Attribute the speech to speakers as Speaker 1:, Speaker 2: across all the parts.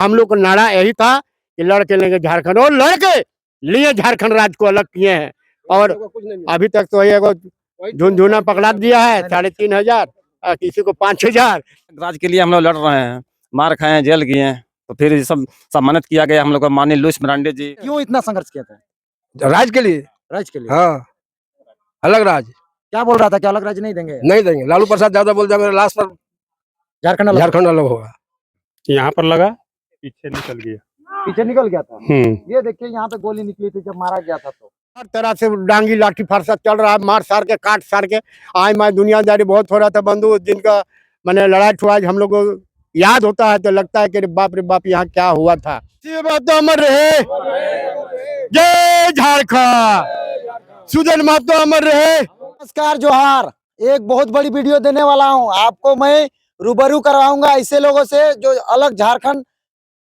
Speaker 1: हम लोग का नारा यही था कि लड़के लेंगे झारखंड, और लड़के लिए झारखंड राज्य को अलग किए हैं। और अभी तक तो ये झुनझुना पकड़ा दिया है 3,500, किसी को 5,000।
Speaker 2: राज्य के लिए हम लोग लड़ रहे हैं, मार खाए हैं, जेल गए हैं, तो फिर ये सब सम्मानित किया गया हम लोग को माननीय लुइस मरांडी जी।
Speaker 3: क्यों इतना संघर्ष किया था?
Speaker 4: राज्य के लिए।
Speaker 3: राज्य के लिए।
Speaker 4: हाँ, अलग राज्य
Speaker 3: क्या बोल रहा था कि अलग राज्य नहीं देंगे?
Speaker 4: नहीं देंगे। लालू प्रसाद यादव बोल दिया मेरे लास्ट पर झारखंड अलग होगा।
Speaker 1: यहाँ पर लगा, पीछे निकल गया।
Speaker 3: पीछे निकल गया था। ये देखिए यहाँ पे गोली निकली थी जब मारा गया था। तो
Speaker 1: हर तरह से डांगी लाठी फरसा चल रहा है, मार सार के काट सार के आज मैं दुनियादारी बहुत हो रहा था। बंधु जिनका मैंने लड़ाई ठुआ हम लोग को याद होता है तो लगता है कि बाप रे बाप यहाँ क्या हुआ था। तो अमर रहे जय झारखंड, सुजन महतो अमर रहे।
Speaker 3: नमस्कार, जोहार। एक बहुत बड़ी वीडियो देने वाला हूँ आपको। मैं रूबरू करवाऊंगा ऐसे लोगों से जो अलग झारखंड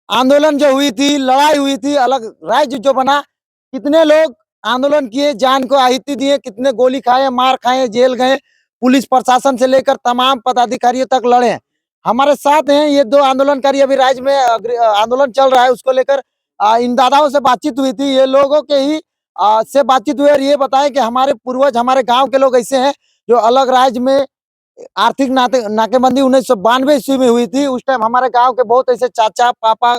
Speaker 3: आंदोलन जो हुई थी, लड़ाई हुई थी, अलग राज्य जो बना, कितने लोग आंदोलन किए, जान को आहुति दिए, कितने गोली खाए, मार खाए, जेल गए, पुलिस प्रशासन से लेकर तमाम पदाधिकारियों तक लड़े। हमारे साथ हैं ये दो आंदोलनकारी। अभी राज्य में आंदोलन चल रहा है, उसको लेकर इन दादाओं से बातचीत हुई थी। ये लोगों के ही से बातचीत हुई और ये बताएं कि हमारे पूर्वज, हमारे गांव के लोग ऐसे हैं जो अलग राज्य में आर्थिक नाकेबंदी 1992 ईस्वी में हुई थी। उस टाइम हमारे गांव के बहुत ऐसे चाचा पापा,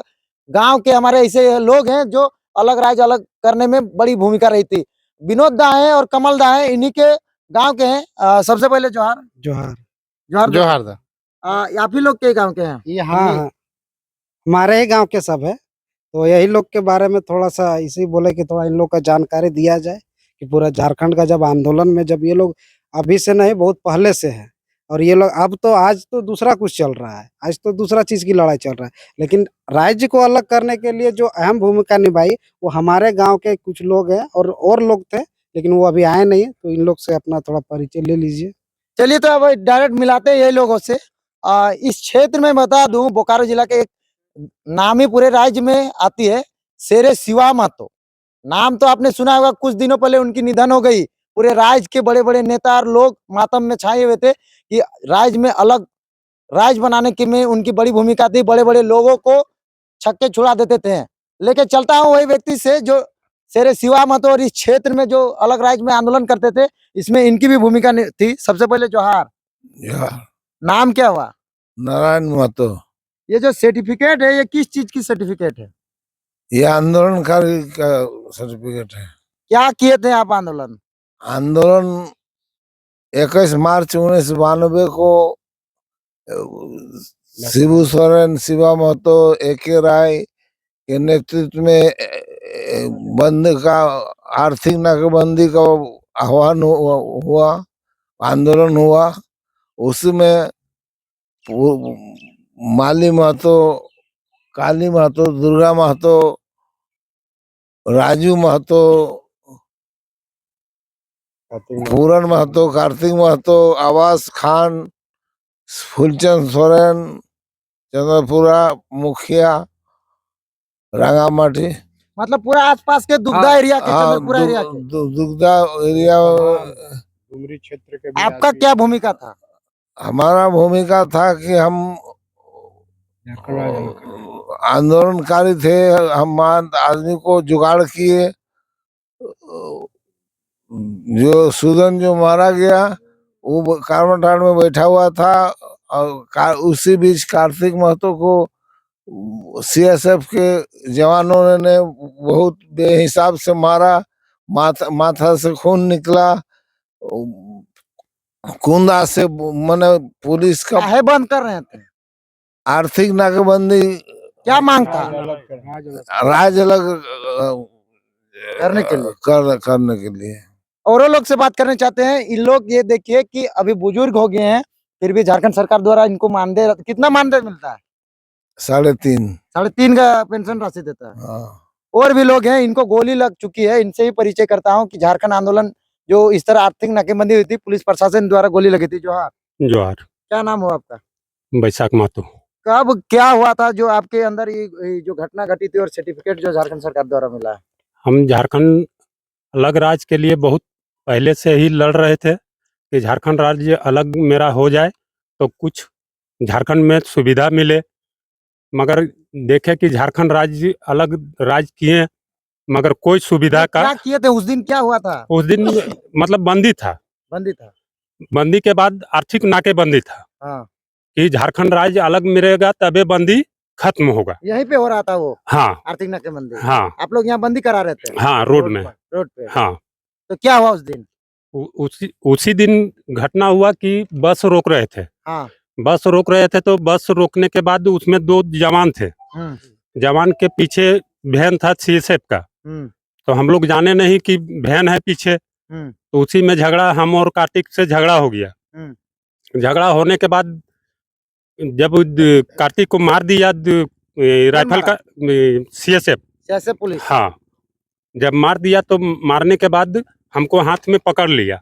Speaker 3: गांव के हमारे ऐसे लोग हैं जो अलग राज्य अलग करने में बड़ी भूमिका रही थी। विनोद दा है और कमल दा है, इन्हीं के गांव के हैं। सबसे पहले जोहार।
Speaker 4: जोहार
Speaker 3: जोहार
Speaker 4: जोहार दा।
Speaker 3: आप ही लोग के गांव के हैं?
Speaker 4: ये हाँ, हमारे ही गांव के सब है। तो यही लोग के बारे में थोड़ा सा इसी बोले कि थोड़ा इन लोग का जानकारी दिया जाए कि पूरा झारखंड का जब आंदोलन में, जब ये लोग अभी से नहीं बहुत पहले से है, और ये लोग अब तो आज तो दूसरा कुछ चल रहा है, आज तो दूसरा चीज की लड़ाई चल रहा है। लेकिन राज्य को अलग करने के लिए जो अहम भूमिका निभाई वो हमारे गांव के कुछ लोग हैं, और लोग थे लेकिन वो अभी आए नहीं। तो इन लोग से अपना थोड़ा परिचय ले लीजिए।
Speaker 3: चलिए तो अब डायरेक्ट मिलाते हैं ये लोगों से। इस क्षेत्र में बता दूं, बोकारो जिला के एक नाम ही पूरे राज्य में आती है, शेरे शिवा महतो। नाम तो आपने सुना होगा, कुछ दिनों पहले उनकी निधन हो गई। पूरे राज्य के बड़े बड़े नेता और लोग मातम में छाए हुए थे कि राज्य में अलग राज्य बनाने के में उनकी बड़ी भूमिका थी। बड़े बड़े लोगों को छक्के छुड़ा देते थे। लेके चलता हूँ वही व्यक्ति से जो शेरे शिवा महतो और इस क्षेत्र में जो अलग राज्य में आंदोलन करते थे, इसमें इनकी भी भूमिका थी। सबसे पहले जोहार। नाम क्या हुआ?
Speaker 5: नारायण महतो।
Speaker 3: ये जो सर्टिफिकेट है, ये किस चीज की सर्टिफिकेट है?
Speaker 5: ये आंदोलनकारी का सर्टिफिकेट है।
Speaker 3: क्या किए थे आप आंदोलन?
Speaker 5: आंदोलन 21 मार्च 1992 को शिबू सोरेन, शिवा महतो, A.K. राय के नेतृत्व में बंद का, आर्थिक नाकेबंदी का आह्वान हुआ, आंदोलन हुआ। उसमें माली महतो, काली महतो, दुर्गा महतो, राजू महतो, पूरन महतो, कार्तिक महतो, आवास खान, फूलचंद सोरेन, चंद्रपुरा मुखिया, रांगामाटी,
Speaker 3: मतलब पूरा आसपास के दुग्धा एरिया के, चंद्रपुरा एरिया के,
Speaker 5: दुग्धा एरिया
Speaker 1: डुमरी क्षेत्र के।
Speaker 3: आपका क्या भूमिका था?
Speaker 5: हमारा भूमिका था कि हम आंदोलनकारी थे। हम आदमी को जुगाड़ किए। जो सुदन जो मारा गया वो कार्बन में बैठा हुआ था, और उसी बीच कार्तिक महतो को CSF के जवानों ने बहुत बेहिसाब से मारा। माथा से खून निकला, कुंदा से, मैंने पुलिस का
Speaker 3: काहे बंद कर रहे थे?
Speaker 5: आर्थिक नाकेबंदी
Speaker 3: क्या मांग था?
Speaker 5: राज्य अलग
Speaker 3: करने के लिए।
Speaker 5: करने के लिए।
Speaker 3: और लोग से बात करना चाहते हैं। इन लोग ये देखिए कि अभी बुजुर्ग हो गए हैं, फिर भी झारखंड सरकार द्वारा इनको मानदेय, कितना मानदेय मिलता है?
Speaker 5: 3.5
Speaker 3: का पेंशन राशि देता है।
Speaker 5: हाँ।
Speaker 3: और भी लोग हैं, इनको गोली लग चुकी है। इनसे ही परिचय करता हूँ कि झारखंड आंदोलन जो इस तरह आर्थिक नाकेबंदी हुई थी, पुलिस प्रशासन द्वारा गोली लगी थी। जोहार।
Speaker 1: जोहार।
Speaker 3: क्या नाम हुआ आपका?
Speaker 1: बैसाख महतो।
Speaker 3: कब क्या हुआ था जो आपके अंदर ये जो घटना घटी थी और सर्टिफिकेट जो झारखंड सरकार द्वारा मिला है?
Speaker 1: हम झारखंड अलग राज्य के लिए बहुत पहले से ही लड़ रहे थे कि झारखंड राज्य अलग मेरा हो जाए तो कुछ झारखंड में सुविधा मिले, मगर
Speaker 6: देखे कि झारखंड राज्य अलग राज्य किए, मगर कोई सुविधा का
Speaker 3: क्या किए थे उस दिन, क्या हुआ था?
Speaker 6: उस दिन मतलब बंदी था।
Speaker 3: बंदी था।
Speaker 6: बंदी के बाद आर्थिक नाकेबंदी था
Speaker 3: हाँ,
Speaker 6: कि झारखंड राज्य अलग मिलेगा तबे बंदी खत्म होगा।
Speaker 3: यहीं पे हो रहा था वो
Speaker 6: हाँ
Speaker 3: आर्थिक नाकेबंदी।
Speaker 6: हाँ
Speaker 3: आप लोग यहाँ बंदी करा रहे थे
Speaker 6: हाँ, रोड में।
Speaker 3: रोड पे।
Speaker 6: हाँ,
Speaker 3: तो क्या हुआ उस दिन?
Speaker 6: उसी दिन घटना हुआ कि बस रोक रहे थे।
Speaker 3: हाँ।
Speaker 6: बस रोक रहे थे तो बस रोकने के बाद उसमें 2 जवान थे। जवान के पीछे वैन था सीएसएफ का। तो हम लोग जाने नहीं कि वैन है पीछे। तो उसी में झगड़ा, हम और कार्तिक से झगड़ा हो गया। झगड़ा होने के बाद जब कार्तिक को मार दिया राइफल का सीएसएफ
Speaker 3: पुलिस।
Speaker 6: हाँ, जब मार दिया तो मारने के बाद हमको हाथ में पकड़ लिया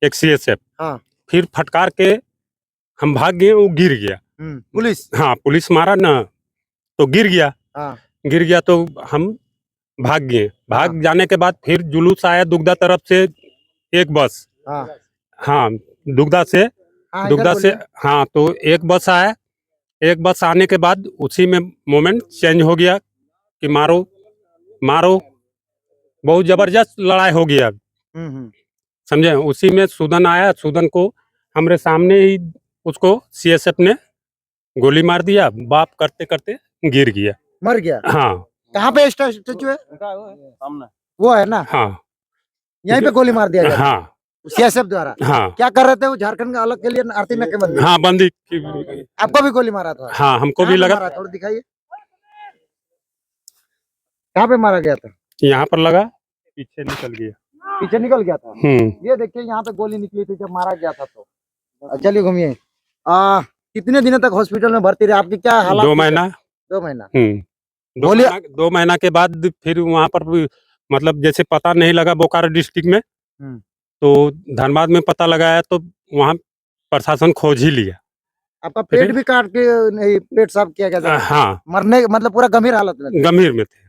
Speaker 6: एक सीएसएफ।
Speaker 3: हाँ।
Speaker 6: फिर फटकार के हम भाग गए, वो गिर गया।
Speaker 3: पुलिस।
Speaker 6: हाँ, पुलिस मारा ना तो गिर गया।
Speaker 3: हाँ।
Speaker 6: गिर गया तो हम भाग गए। भाग जाने के बाद फिर जुलूस आया दुगदा तरफ से एक बस।
Speaker 3: हाँ।
Speaker 6: हाँ, दुगदा से
Speaker 3: हाँ,
Speaker 6: दुगदा
Speaker 3: इधर
Speaker 6: से
Speaker 3: बोलिए।
Speaker 6: हाँ, तो एक बस आया। एक बस आने के बाद उसी में मोमेंट चेंज हो गया कि मारो मारो, बहुत जबरदस्त लड़ाई हो गया। समझे? उसी में सूदन आया। सूदन को हमरे सामने ही उसको सीएसएफ ने गोली मार दिया। बाप करते करते गिर गया।
Speaker 3: मर गया।
Speaker 6: हाँ
Speaker 3: कहाँ पे स्टैचू है?
Speaker 2: सामने।
Speaker 3: वो है ना,
Speaker 6: हाँ
Speaker 3: यहीं पे गोली मार दिया गया
Speaker 6: हाँ
Speaker 3: सीएसएफ द्वारा।
Speaker 6: हाँ
Speaker 3: क्या कर रहे थे वो झारखंड का अलग के लिए आर्थिक नाकेबंदी?
Speaker 6: हाँ, बंदी
Speaker 3: आपको भी गोली मारा था?
Speaker 6: हाँ, हमको
Speaker 3: कहाँ
Speaker 6: भी
Speaker 3: पे
Speaker 6: लगा।
Speaker 3: मारा? थोड़ा दिखाइए, कहाँ पे मारा गया था?
Speaker 6: यहाँ पर लगा, पीछे निकल गया।
Speaker 3: पीछे निकल गया था। ये देखिए यहाँ पे गोली निकली थी जब मारा गया था। तो चलिए घूमिए। कितने दिनों तक हॉस्पिटल में भर्ती रहे? आपकी क्या हालत?
Speaker 6: 2 महीना।
Speaker 3: 2 महीना।
Speaker 6: 2 महीना के बाद फिर वहाँ पर मतलब जैसे पता नहीं लगा बोकारो डिस्ट्रिक्ट में, तो धनबाद में पता लगाया तो वहाँ प्रशासन खोज ही लिया।
Speaker 3: आपका पेट भी काट के नहीं, पेट साफ किया गया था?
Speaker 6: हाँ,
Speaker 3: मरने मतलब पूरा गंभीर हालत में?
Speaker 6: गंभीर में थे।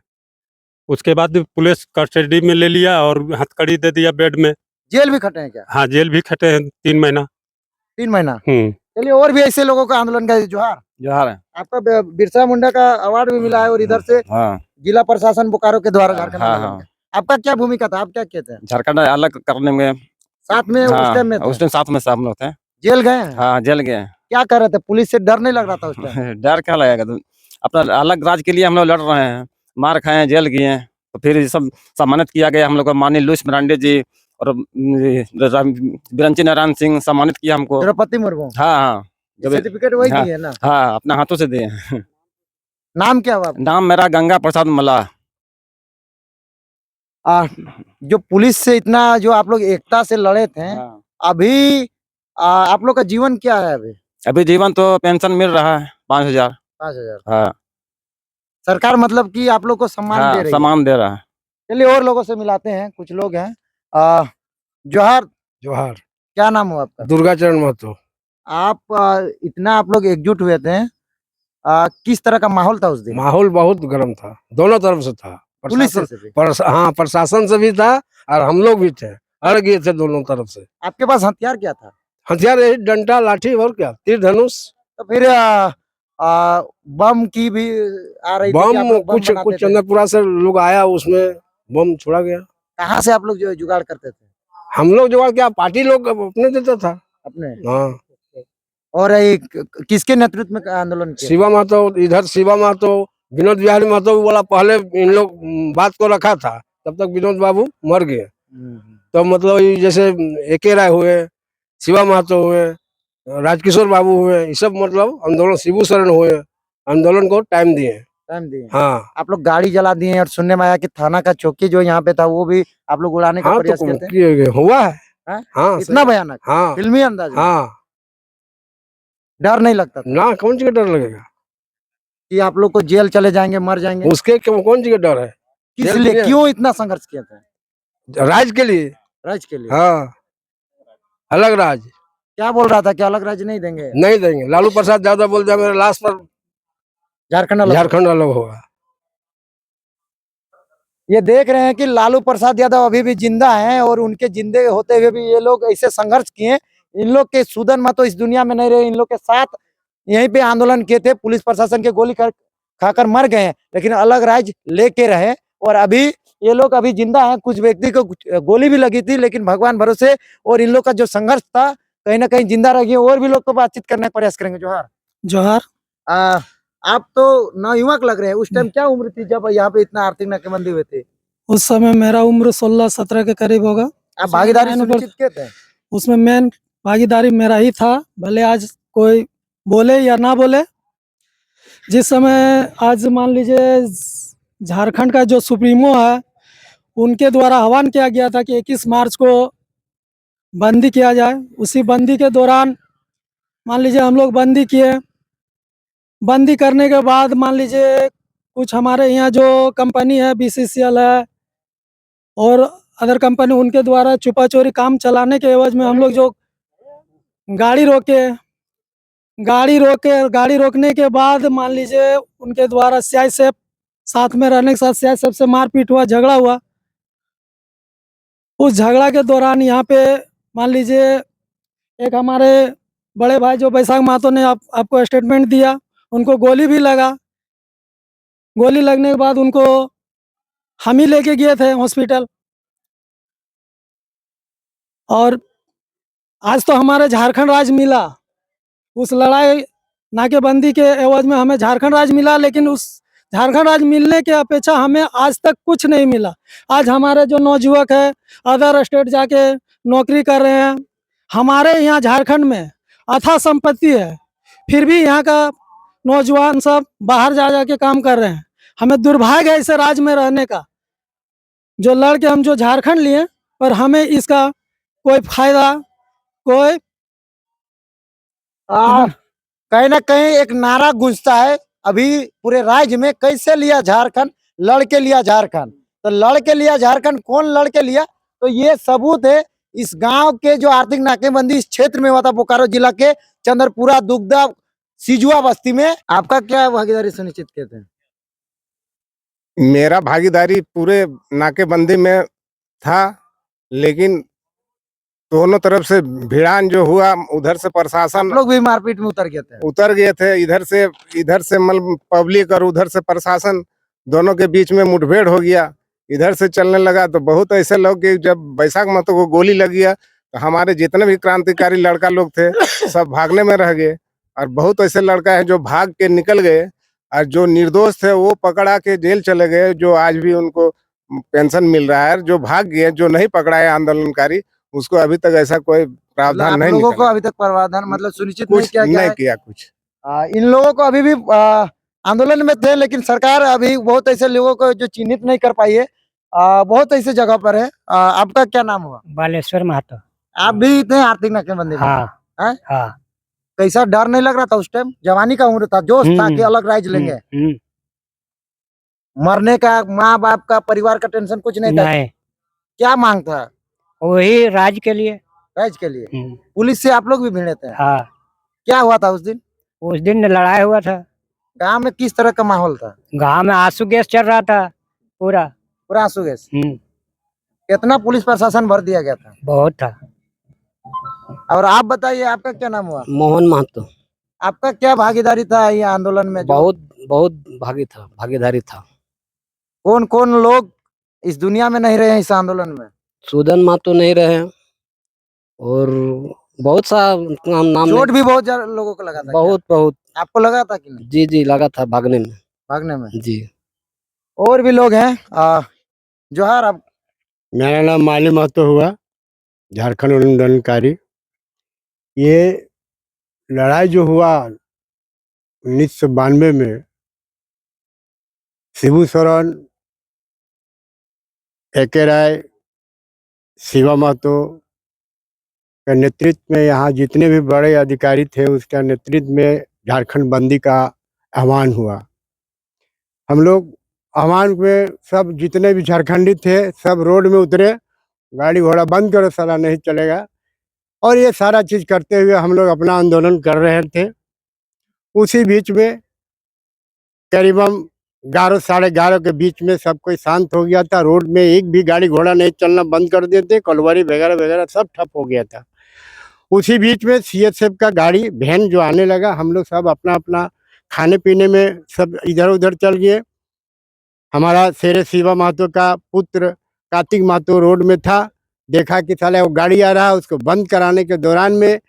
Speaker 6: उसके बाद पुलिस कस्टडी में ले लिया और हथकड़ी दे दिया बेड में।
Speaker 3: जेल भी खटे हैं क्या?
Speaker 6: हाँ, जेल भी खटे हैं 3 महीना।
Speaker 3: 3 महीना। चलिए, और भी ऐसे लोगों का आंदोलन का जोहार।
Speaker 2: जोहार है।
Speaker 3: आपका बिरसा मुंडा का अवार्ड भी मिला है और इधर से
Speaker 2: हाँ
Speaker 3: जिला प्रशासन बोकारो के द्वारा झारखंड
Speaker 2: हाँ
Speaker 3: आंदोलन का। आपका क्या भूमिका था? आप क्या कहते हैं?
Speaker 2: झारखंड अलग करने में
Speaker 3: साथ में उस टाइम में
Speaker 2: उस टाइम साथ में सब हम लोग थे।
Speaker 3: जेल गए हैं?
Speaker 2: हाँ, जेल गए।
Speaker 3: क्या कर रहे थे? पुलिस से डर नहीं लग रहा था उस टाइम?
Speaker 2: डर क्या लगेगा? तो अपना अलग राज्य के लिए हम लोग लड़ रहे हैं, मार खाए, जेल गए। तो फिर सब सम्मानित किया गया हम लोग को। माननीय लुइस मरांडी जी और बिरंची नारायण सिंह सम्मानित किया हमको।
Speaker 3: द्रौपदी मुर्मू।
Speaker 2: हाँ हाँ,
Speaker 3: सर्टिफिकेट वही
Speaker 2: हाँ,
Speaker 3: दिए ना?
Speaker 2: हाँ, अपना हाथों से दिए।
Speaker 3: नाम क्या हुआ?
Speaker 2: नाम मेरा गंगा प्रसाद मल्लाह।
Speaker 3: जो पुलिस से इतना जो आप लोग एकता से लड़े थे, अभी आप लोग का जीवन क्या है?
Speaker 2: अभी जीवन तो पेंशन मिल रहा है 5,000।
Speaker 3: 5,000।
Speaker 2: हाँ,
Speaker 3: सरकार मतलब कि आप लोग को सम्मान दे रही है।
Speaker 2: सम्मान दे रहा है।
Speaker 3: चलिए और लोगों से मिलाते हैं, कुछ लोग हैं। जोहार।
Speaker 4: जोहार।
Speaker 3: क्या नाम हुआ आपका?
Speaker 4: दुर्गाचरण महतो।
Speaker 3: आप इतना आप लोग एकजुट हुए थे, किस तरह का माहौल था उस दिन?
Speaker 4: माहौल बहुत गर्म था, दोनों तरफ से था।
Speaker 3: पुलिस से भी?
Speaker 4: हाँ, प्रशासन से भी था और हम लोग भी थे, अड़ गए थे दोनों तरफ से।
Speaker 3: आपके पास हथियार क्या था?
Speaker 4: हथियार यही डंडा, लाठी और क्या, तीर धनुष।
Speaker 3: तो फिर बम की भी आ रही थी कि आप
Speaker 4: बम
Speaker 3: लोग
Speaker 4: कुछ
Speaker 3: बनाते थे?
Speaker 4: चंद्रपुरा से लोग आया, उसमें बम छोड़ा गया।
Speaker 3: कहाँ से आप लोग जो जुगाड़ करते थे?
Speaker 4: हम लोग जुगाड़ क्या, पार्टी लोग अपने देता था
Speaker 3: अपने।
Speaker 4: हाँ।
Speaker 3: और किसके नेतृत्व में आंदोलन किया?
Speaker 4: शिवा महतो, इधर शिवा महतो, विनोद बिहारी महतो वाला पहले इन लोग बात को रखा था, तब तक विनोद बाबू मर गए। तो मतलब ये जैसे एके राय हुए, शिवा महतो हुए, राजकिशोर बाबू हुए, ये सब मतलब आंदोलन, शिबू शरण हुए, आंदोलन को टाइम दिए। हाँ,
Speaker 3: आप लोग गाड़ी जला दिए और सुनने में आया कि थाना का चौकी जो यहाँ पे था वो भी आप लोग उड़ाने का
Speaker 4: हाँ,
Speaker 3: प्रयास
Speaker 4: तो
Speaker 3: किए थे?
Speaker 4: किए गए, हुआ है। हाँ,
Speaker 3: इतना भयानक?
Speaker 4: हाँ,
Speaker 3: फिल्मी अंदाज में?
Speaker 4: हाँ।
Speaker 3: डर नहीं लगता था
Speaker 4: ना, कौन सी का डर लगेगा
Speaker 3: कि आप लोग को जेल चले जाएंगे, मर जाएंगे?
Speaker 4: उसके कौन सी का डर है?
Speaker 3: किस
Speaker 4: जेल
Speaker 3: लिए,
Speaker 4: के लिए।
Speaker 3: क्यों इतना संघर्ष किया था?
Speaker 4: राज के लिए।
Speaker 3: राज्य के लिए?
Speaker 4: हाँ, अलग राज
Speaker 3: क्या बोल रहा था कि अलग राज्य नहीं देंगे?
Speaker 4: नहीं देंगे। लालू प्रसाद यादव बोल दिया मेरे लाश पर झारखंड अलग होगा।
Speaker 3: ये देख रहे हैं कि लालू प्रसाद यादव अभी भी जिंदा हैं और उनके जिंदे होते हुए भी ये लोग ऐसे संघर्ष किए। इन लोग के सूदन महतो इस दुनिया में नहीं रहे, इन लोग के साथ यहीं पे आंदोलन किए थे। पुलिस प्रशासन के गोली खाकर मर गए हैं, लेकिन अलग राज्य लेके रहे। और अभी ये लोग अभी जिंदा हैं। कुछ व्यक्ति को गोली भी लगी थी, लेकिन भगवान भरोसे और इन लोग का जो संघर्ष था कहीं ना कहीं जिंदा रह गए। और भी लोग को बातचीत करने का प्रयास करेंगे। जोहार।
Speaker 7: जोहार।
Speaker 3: आप तो नवयुवक लग रहे हैं, उस टाइम क्या उम्र थी जब यहाँ पे इतना आर्थिक नाकेबंदी हुए थे?
Speaker 7: उस समय मेरा उम्र 16-17 के करीब होगा।
Speaker 3: आप भागीदारी
Speaker 7: उसमें
Speaker 3: सुनिश्चित किए थे?
Speaker 7: उसमें मेन भागीदारी मेरा ही था, भले आज कोई बोले या ना बोले। जिस समय आज मान लीजिए झारखंड का जो सुप्रीमो है, उनके द्वारा आह्वान किया गया था कि 21 मार्च को बंदी किया जाए। उसी बंदी के दौरान मान लीजिए हम लोग बंदी किए। बंदी करने के बाद मान लीजिए कुछ हमारे यहाँ जो कंपनी है, BCCL है और अदर कंपनी, उनके द्वारा छुपा चोरी काम चलाने के एवज में हम लोग जो गाड़ी रोकने के बाद मान लीजिए उनके द्वारा CI साथ में रहने के साथ CI से मारपीट हुआ, झगड़ा हुआ। उस झगड़ा के दौरान यहाँ पे मान लीजिए एक हमारे बड़े भाई जो बैसाख महतो ने आपको स्टेटमेंट दिया, उनको गोली भी लगा। गोली लगने के बाद उनको हम ही लेके गए थे हॉस्पिटल। और आज तो हमारे झारखंड राज्य मिला, उस लड़ाई नाकेबंदी के एवज में हमें झारखंड राज्य मिला, लेकिन उस झारखंड राज्य मिलने के अपेक्षा हमें आज तक कुछ नहीं मिला। आज हमारे जो नौजुवक है अदर स्टेट जाके नौकरी कर रहे हैं। हमारे यहाँ झारखंड में अथाह संपत्ति है, फिर भी यहाँ का नौजवान सब बाहर जा जाके काम कर रहे हैं। हमें दुर्भाग्य है इस राज्य में रहने का। जो लड़के हम जो झारखंड लिए, पर हमें इसका कोई फायदा, कोई
Speaker 3: कहीं ना कहीं एक नारा गूंजता है अभी पूरे राज्य में, कैसे लिया झारखंड, लड़के लिया झारखंड। तो लड़के लिया झारखंड, कौन लड़के लिया? तो ये सबूत है इस गांव के जो आर्थिक नाकेबंदी इस क्षेत्र में हुआ था, बोकारो जिला के चंद्रपुरा दुग्धा सिजुआ बस्ती में। आपका क्या भागीदारी सुनिश्चित किए थे?
Speaker 1: मेरा भागीदारी पूरे नाकेबंदी में था, लेकिन दोनों तरफ से भिड़ान जो हुआ, उधर से प्रशासन
Speaker 3: लोग भी मारपीट में उतर गए थे।
Speaker 1: इधर से मतलब पब्लिक और उधर से प्रशासन दोनों के बीच में मुठभेड़ हो गया। इधर से चलने लगा तो बहुत ऐसे लोग कि जब बैसाख महतो को गोली लगी है तो हमारे जितने भी क्रांतिकारी लड़का लोग थे सब भागने में रह गए। और बहुत ऐसे लड़का है जो भाग के निकल गए, और जो निर्दोष थे वो पकड़ा के जेल चले गए, जो आज भी उनको पेंशन मिल रहा है। जो भाग गए, जो नहीं पकड़ा है आंदोलनकारी, उसको अभी तक ऐसा कोई प्रावधान नहीं
Speaker 3: लोगों को
Speaker 1: निकला।
Speaker 3: अभी तक प्रावधान मतलब सुनिश्चित
Speaker 1: कुछ
Speaker 3: नहीं
Speaker 1: नहीं किया कुछ।
Speaker 3: इन लोगों को अभी भी आंदोलन में थे, लेकिन सरकार अभी बहुत ऐसे लोगों को जो चिन्हित नहीं कर पाई है। बहुत ऐसे जगह पर है। आपका क्या नाम हुआ?
Speaker 8: बालेश्वर महतो।
Speaker 3: आप भी थे आर्थिक नाकेबंदी में?
Speaker 8: हाँ हाँ।
Speaker 3: कैसा डर नहीं लग रहा था उस टाइम? जवानी का उम्र था, जोश था कि अलग राज्य लेंगे। मरने का, माँ बाप का, परिवार का टेंशन कुछ नहीं था? क्या मांग था?
Speaker 8: वही राज्य के लिए।
Speaker 3: राज्य के लिए। पुलिस से आप लोग भी भिड़े थे?
Speaker 8: हाँ।
Speaker 3: क्या हुआ था उस दिन?
Speaker 8: उस दिन लड़ाई हुआ था।
Speaker 3: गांव में किस तरह का माहौल था?
Speaker 8: गांव में आंसू गैस चल रहा था पूरा
Speaker 3: आंसू गैस। कितना पुलिस प्रशासन भर दिया गया था?
Speaker 8: बहुत था।
Speaker 3: और आप बताइए, आपका क्या नाम हुआ?
Speaker 4: मोहन महतो।
Speaker 3: आपका क्या भागीदारी था ये आंदोलन में?
Speaker 4: बहुत भागीदारी था।
Speaker 3: कौन कौन लोग इस दुनिया में नहीं रहे हैं इस आंदोलन में?
Speaker 4: सुदन महतो नहीं रहे, और बहुत सा नाम
Speaker 3: चोट भी बहुत लोगों को लगा था।
Speaker 4: बहुत
Speaker 3: आपको लगा था कि नहीं?
Speaker 4: जी लगा था भागने में जी।
Speaker 3: और भी लोग हैं। जोहार। आप?
Speaker 1: मेरा नाम माली महतो हुआ, झारखंड आंदोलनकारी। ये लड़ाई जो हुआ 1992 में, शिबू सोरेन, AK राय, शिवा महतो के नेतृत्व में यहाँ जितने भी बड़े अधिकारी थे उसका नेतृत्व में झारखंड बंदी का आह्वान हुआ। हम लोग आह्वान में सब जितने भी झारखंडी थे सब रोड में उतरे, गाड़ी घोड़ा बंद करो, साला नहीं चलेगा। और ये सारा चीज़ करते हुए हम लोग अपना आंदोलन कर रहे थे। उसी बीच में करीबन 11 साढ़े 11 के बीच में सब कोई शांत हो गया था। रोड में एक भी गाड़ी घोड़ा नहीं चलना बंद कर देते, कलवरी वगैरह वगैरह सब ठप हो गया था। उसी बीच में CSF का गाड़ी वैन जो आने लगा, हम लोग सब अपना अपना खाने पीने में सब इधर उधर चल गए। हमारा शेरे शिवा महतो का पुत्र कार्तिक महतो रोड में था, देखा कि साला वो गाड़ी आ रहा है, उसको बंद कराने के दौरान में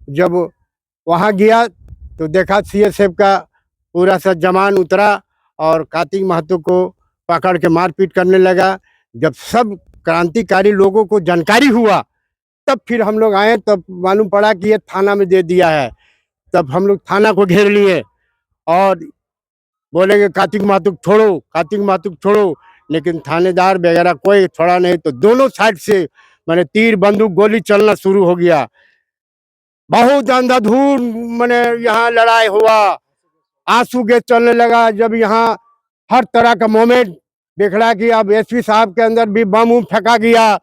Speaker 1: जब वहाँ गया तो देखा सीएसएफ का पूरा सा जवान उतरा और कार्तिक महतो को पकड़ के मारपीट करने लगा। जब सब क्रांतिकारी लोगों को जानकारी हुआ तब फिर हम लोग आए, तब मालूम पड़ा कि ये थाना में दे दिया है। तब हम लोग थाना को घेर लिए और बोलेंगे कार्तिक महतो छोड़ो, कार्तिक महतो छोड़ो, लेकिन थानेदार वगैरह कोई छोड़ा नहीं। तो दोनों साइड से मैंने तीर बंदूक गोली चलना शुरू हो गया। बहुत अंधाधुंध मैंने यहाँ लड़ाई हुआ, आंसू गैस चलने लगा। जब यहाँ हर तरह का मोमेंट देख रहा कि अब एसपी साहब के अंदर भी बम उम फेंका गया,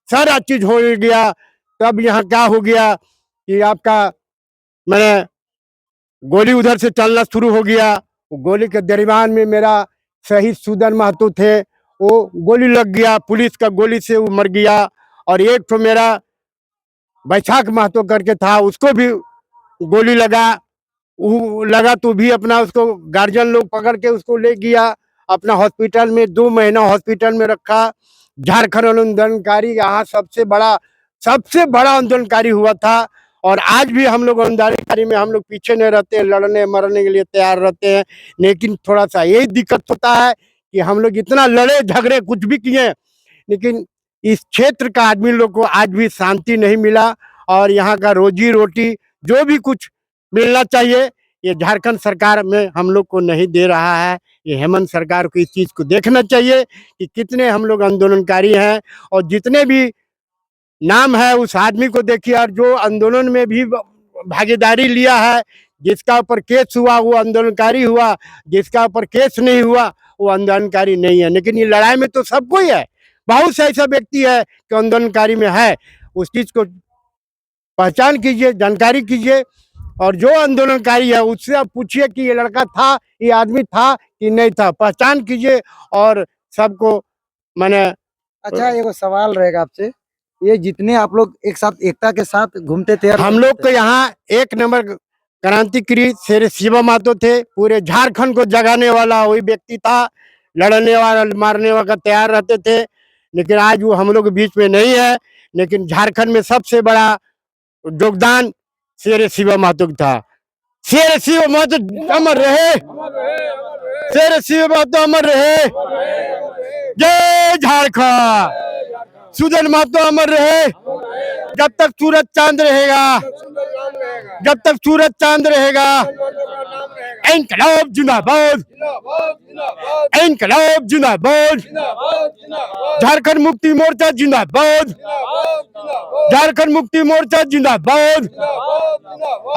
Speaker 1: सारा चीज हो गया। तब यहाँ क्या हो गया कि आपका मैंने गोली उधर से चलना शुरू हो गया। वो गोली के दरमियान में मेरा शहीद सुदन महतो थे, वो गोली लग गया, पुलिस का गोली से वो मर गया। और एक तो मेरा बैशाख महतो करके था, उसको भी गोली लगा। वो लगा तो भी अपना उसको गार्जियन लोग पकड़ के उसको ले गया अपना हॉस्पिटल में, 2 महीना हॉस्पिटल में रखा। झारखंड आंदोलनकारी यहाँ सबसे बड़ा आंदोलनकारी हुआ था। और आज भी हम लोग आंदोलनकारी में हम लोग पीछे नहीं रहते हैं, लड़ने मरने के लिए तैयार रहते हैं। लेकिन थोड़ा सा यही दिक्कत होता है कि हम लोग इतना लड़े झगड़े कुछ भी किए, लेकिन इस क्षेत्र का आदमी लोग को आज भी शांति नहीं मिला। और यहाँ का रोजी रोटी जो भी कुछ मिलना चाहिए ये झारखंड सरकार में हम लोग को नहीं दे रहा है। ये हेमंत सरकार को इस चीज को देखना चाहिए कि कितने हम लोग आंदोलनकारी हैं और जितने भी नाम है उस आदमी को देखिए। और जो आंदोलन में भी भागीदारी लिया है, जिसका ऊपर केस हुआ वो आंदोलनकारी हुआ, जिसका ऊपर केस नहीं हुआ वो आंदोलनकारी नहीं है। लेकिन ये लड़ाई में तो सबको ही है, बहुत से ऐसा व्यक्ति है कि आंदोलनकारी में है। उस चीज को पहचान कीजिए, जानकारी कीजिए और जो आंदोलनकारी है उससे आप पूछिए कि ये लड़का था, ये आदमी था कि नहीं था, पहचान कीजिए और सबको मैंने।
Speaker 3: अच्छा, एगो सवाल रहेगा आपसे, ये जितने आप लोग एक साथ एकता के साथ घूमते थे,
Speaker 1: हम लोग को यहाँ एक नंबर क्रांतिकारी शेर शिवा महतो थे, पूरे झारखंड को जगाने वाला वही व्यक्ति था, लड़ने वाला मारने वाला तैयार रहते थे। लेकिन आज वो हम लोग बीच में नहीं है। लेकिन झारखंड में सबसे बड़ा योगदान शेर शिवा महतो था। शेर शिवा महतो अमर रहे, शेर शिवा महतो अमर रहे। जय झारखंड, सुदन महतो अमर रहे। जब तक सूरज चांद रहेगा, जब तक सूरज चांद रहेगा, इनकलाब जिंदाबाद, इनकलाब जिंदाबाद, झारखंड मुक्ति मोर्चा जिंदाबाद, झारखंड मुक्ति मोर्चा जिंदाबाद।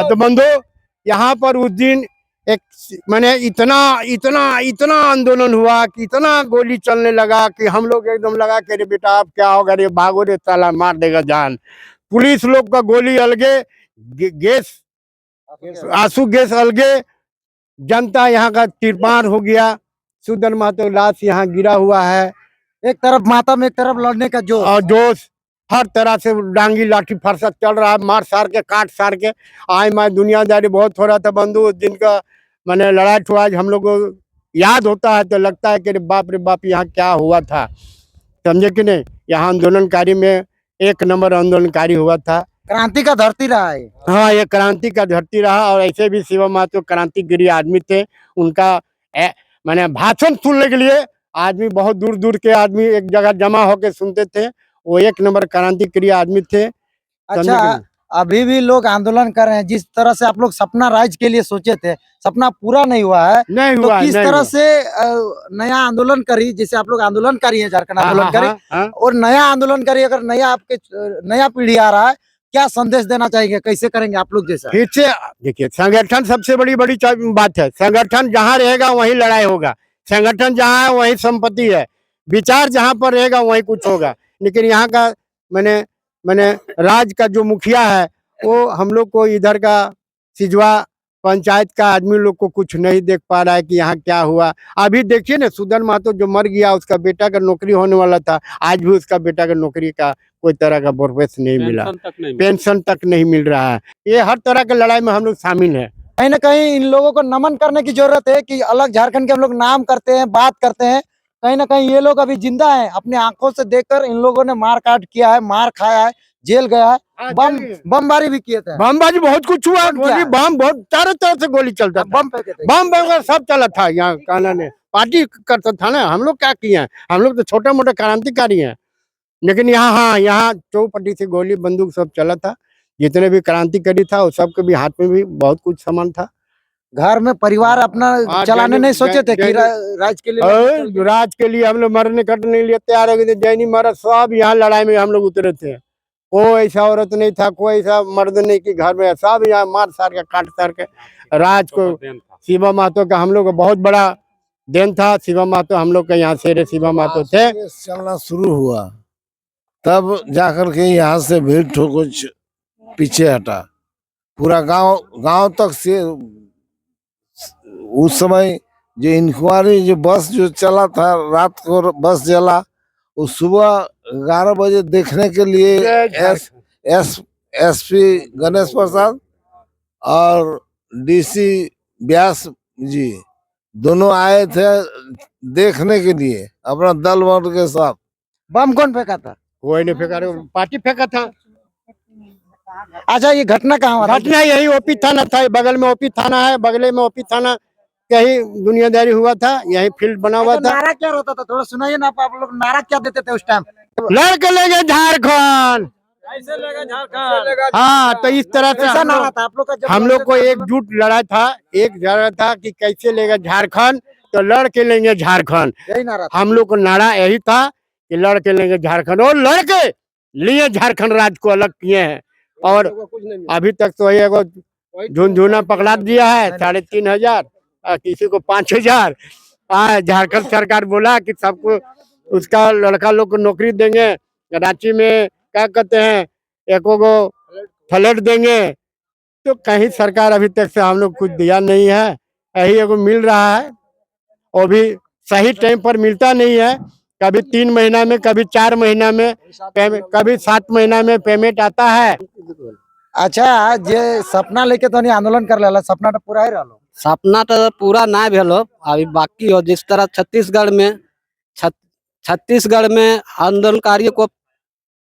Speaker 1: तो बंधु, यहाँ पर उस दिन एक मैंने इतना आंदोलन हुआ कि इतना गोली चलने लगा कि हम लोग एकदम लगा कि रे बेटा अब क्या होगा रे, भागो रे साला मार देगा जान। पुलिस लोग का गोली अलगे, गैस आंसू गैस अलगे, जनता यहाँ का तिरपान हो गया। सुदन महतो लाश यहाँ गिरा हुआ है,
Speaker 3: एक तरफ मातम एक तरफ लड़ने का जोश
Speaker 1: और जोश हर तरह से डांगी लाठी फरसा चल रहा है, मार सार के काट सार के। आज मैं दुनियादारी बहुत हो रहा था बंधु, उस दिन का मैंने लड़ाई ठुआ हम लोग को याद होता है तो लगता है कि रे बाप यहाँ क्या हुआ था, समझे कि नहीं। यहाँ आंदोलनकारी में एक नंबर आंदोलनकारी हुआ था,
Speaker 3: क्रांति का धरती रहा है।
Speaker 1: हाँ ये क्रांति का धरती रहा। और ऐसे भी शिवा महतो क्रांतिगिरी आदमी थे, उनका मैंने भाषण सुनने के लिए आदमी बहुत दूर दूर के आदमी एक जगह जमा होके सुनते थे। वो एक नंबर क्रांतिकारी आदमी थे।
Speaker 3: अच्छा, अभी भी लोग आंदोलन कर रहे हैं, जिस तरह से आप लोग सपना राज्य के लिए सोचे थे, सपना पूरा नहीं हुआ है,
Speaker 1: नहीं
Speaker 3: तो
Speaker 1: हुआ,
Speaker 3: किस
Speaker 1: नहीं
Speaker 3: तरह
Speaker 1: हुआ।
Speaker 3: से नया आंदोलन करी, जैसे आप लोग आंदोलनकारी हैं, झारखंड आंदोलनकारी,
Speaker 1: हाँ।
Speaker 3: और नया आंदोलनकारी अगर नया पीढ़ी आ रहा है, क्या संदेश देना चाहिए, कैसे करेंगे आप लोग जैसा?
Speaker 1: फिर से देखिए, संगठन सबसे बड़ी बात है। संगठन जहाँ रहेगा वहीं लड़ाई होगा, संगठन जहाँ है वहीं संपत्ति है, विचार जहाँ पर रहेगा वहीं कुछ होगा। लेकिन यहाँ का मैंने राज्य का जो मुखिया है वो हम लोग को इधर का सिजवा पंचायत का आदमी लोग को कुछ नहीं देख पा रहा है कि यहाँ क्या हुआ। अभी देखिए ना, सुदन महतो जो मर गया उसका बेटा का नौकरी होने वाला था, आज भी उसका बेटा का नौकरी का कोई तरह का प्रोग्रेस नहीं मिला, पेंशन तक नहीं मिल रहा है। ये हर तरह के लड़ाई में हम लोग शामिल हैं।
Speaker 3: कहीं ना कहीं इन लोगों को नमन करने की जरूरत है कि अलग झारखंड के हम लोग नाम करते हैं, बात करते हैं, कहीं ना कहीं ये लोग अभी जिंदा हैं। अपने आंखों से देखकर इन लोगों ने मार काट किया है, मार खाया है, जेल गया है, बमबारी भी किए थे।
Speaker 1: बमबाजी बहुत कुछ हुआ,
Speaker 3: बम क्या
Speaker 1: गोली
Speaker 3: है?
Speaker 1: बम बहुत चारों तरफ से गोली चलता था,
Speaker 3: बम फेंके थे।
Speaker 1: बम वगैरह सब चला था। यहाँ काना ने पार्टी करता था ना, हम लोग क्या किए हैं, हम लोग तो छोटा मोटा क्रांतिकारी हैं। लेकिन यहाँ हाँ, यहाँ चौपट्टी से गोली बंदूक सब चला था। जितने भी क्रांतिकारी था वो सबके भी हाथ में भी बहुत कुछ सामान था।
Speaker 3: घर में परिवार अपना
Speaker 1: हाँ,
Speaker 3: चलाने
Speaker 1: जैनी-
Speaker 3: नहीं सोचे थे कि
Speaker 1: जैनी-
Speaker 3: राज के लिए
Speaker 1: और राज के लिए हम लोग मरने कटने के लिए तैयार हो गए थे। जैनी महाराज सब यहाँ लड़ाई में हम लोग उतरे थे। कोई ऐसा औरत नहीं था, कोई ऐसा मर्द नहीं कि घर में, सब यहाँ मार सार के काट सार के राज को। शिवा महतो का हम लोग का बहुत बड़ा देन था। शिवा महतो हम लोग के यहाँ शेर शिवा महतो थे।
Speaker 5: चलना शुरू हुआ तब जाकर के यहाँ से भीड़ कुछ पीछे हटा। पूरा गांव तक से उस समय जो इंक्वायरी जो बस जो चला था, रात को बस चला, वो सुबह 11 बजे देखने के लिए एसपी गणेश प्रसाद और डीसी व्यास जी दोनों आए थे देखने के लिए अपना दल बल के साथ।
Speaker 3: बम कौन फेंका था?
Speaker 1: कोई नहीं फेंका, पार्टी फेंका था।
Speaker 3: अच्छा, ये घटना कहाँ हुआ था?
Speaker 1: घटना यही ओपी थाना था, बगल में ओपी थाना है, बगल में ओपी थाना कहीं दुनियादारी हुआ था, यही फील्ड बना हुआ था।
Speaker 3: नारा क्या रहता था, थोड़ा सुनाइए ना। आप लोग नारा क्या देते थे उस टाइम?
Speaker 1: लड़के लेंगे झारखंड, हाँ, तो इस तरह से
Speaker 3: कैसा नारा था आप लोग का? जब
Speaker 1: हम लोग को एकजुट लड़ा था, एक लड़ा था कि कैसे लेगा झारखंड, तो लड़के लेंगे झारखंड।
Speaker 3: यही नारा था।
Speaker 1: हम लोग को नारा यही था कि लड़के लेंगे झारखंड, और लड़के लिए झारखंड राज्य को अलग किए हैं। और अभी तक तो ये झुनझुना पकड़ा दिया है 3,500, किसी को 5,000। झारखंड सरकार बोला कि सबको उसका लड़का लोग को नौकरी देंगे, रांची में क्या कहते हैं, एको गो फ्लैट देंगे। तो कहीं सरकार अभी तक से हम लोग कुछ दिया नहीं है। यही एगो मिल रहा है, वो भी सही टाइम पर मिलता नहीं है। कभी 3 महीना में, कभी 4 महीना में, कभी 7 महीना में पेमेंट आता है।
Speaker 3: अच्छा, ये सपना लेके तो नहीं आंदोलन कर लेला, सपना तो पूरा ही रहलो।
Speaker 4: सपना तो पूरा ना भेलो, अभी बाकी हो। जिस तरह छत्तीसगढ़ में आंदोलनकारियों को,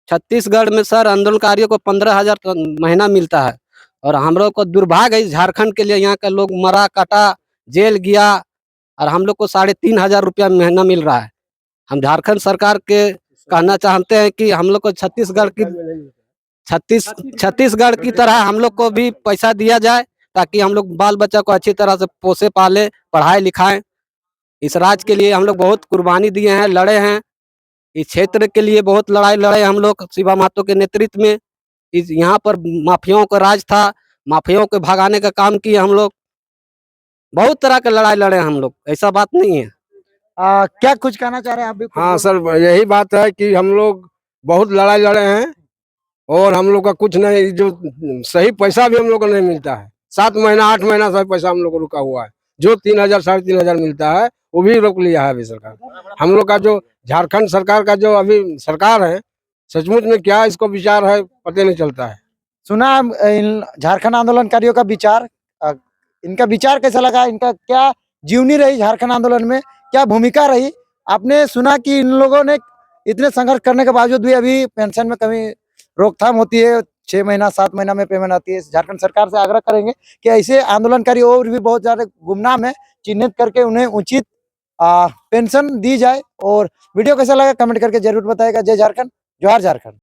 Speaker 4: छत्तीसगढ़ में सर आंदोलनकारियों को 15,000 महीना मिलता है, और हम लोग को दुर्भाग्य है झारखंड के लिए, यहाँ का लोग मरा काटा, जेल गया, और हम लोग को 3,500 रुपया महीना मिल रहा है। हम झारखंड सरकार के कहना चाहते हैं कि हम लोग को छत्तीसगढ़ की तरह हम लोग को भी पैसा दिया जाए, ताकि हम लोग बाल बच्चा को अच्छी तरह से पोसे पाले, पढ़ाए लिखाएं। इस राज्य के लिए हम लोग बहुत कुर्बानी दिए हैं, लड़े हैं। इस क्षेत्र के लिए बहुत लड़ाई लड़े हम लोग शिवा महतो के नेतृत्व में। इस यहाँ पर माफियाओं का राज था, माफियाओं को भगाने का काम किए हम लोग। बहुत तरह के लड़ाई लड़े हम लोग, ऐसा बात नहीं है।
Speaker 3: क्या कुछ कहना चाह रहे हैं आप भी?
Speaker 9: हाँ सर, यही बात है कि हम लोग बहुत लड़ाई लड़े हैं, और हम लोग का कुछ नहीं, जो सही पैसा भी हम लोग को नहीं मिलता है। 7 महीना 8 महीना सही पैसा हम लोग को रुका हुआ है। जो 3,000 3,500 मिलता है वो भी रोक लिया है अभी सरकार। हम लोग का जो झारखंड सरकार का जो अभी सरकार है, सचमुच में क्या इसको विचार है पता नहीं चलता है।
Speaker 3: सुना इन झारखंड आंदोलनकारियों का विचार, इनका विचार कैसा लगा? इनका क्या जीवनी रही झारखंड आंदोलन में, क्या भूमिका रही? आपने सुना कि इन लोगों ने इतने संघर्ष करने के बावजूद भी अभी पेंशन में कमी रोकथाम होती है, 6 महीना 7 महीना में पेमेंट आती है। झारखंड सरकार से आग्रह करेंगे कि ऐसे आंदोलनकारी और भी बहुत ज्यादा गुमनाम है, चिन्हित करके उन्हें उचित पेंशन दी जाए। और वीडियो कैसा लगा कमेंट करके जरूर बताएगा। जय झारखंड, जोहार झारखंड।